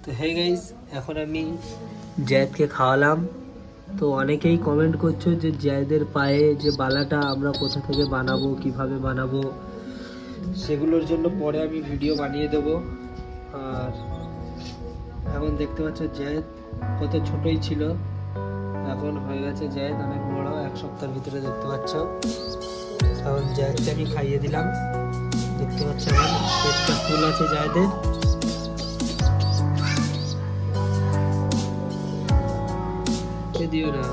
তো hey guys, এখন আমি জায়েদকে খাওয়ালাম। তো অনেকেই কমেন্ট করছো যে জায়েদের পায়ে যে বালাটা আমরা কোথা থেকে বানাবো, কিভাবে বানাবো, সেগুলোর জন্য পরে আমি ভিডিও বানিয়ে দেব। আর এখন দেখতে পাচ্ছ জায়েদ কত ছোটই ছিল, এখন হয়ে গেছে জায়েদ অনেক বড়, এক সপ্তাহের ভিতরে দেখতে পাচ্ছ। এখন জায়েদকে আমি খাইয়ে দিলাম, দেখতে পাচ্ছ আমার পেটটা ফুল আছে জায়েদের। দিও না।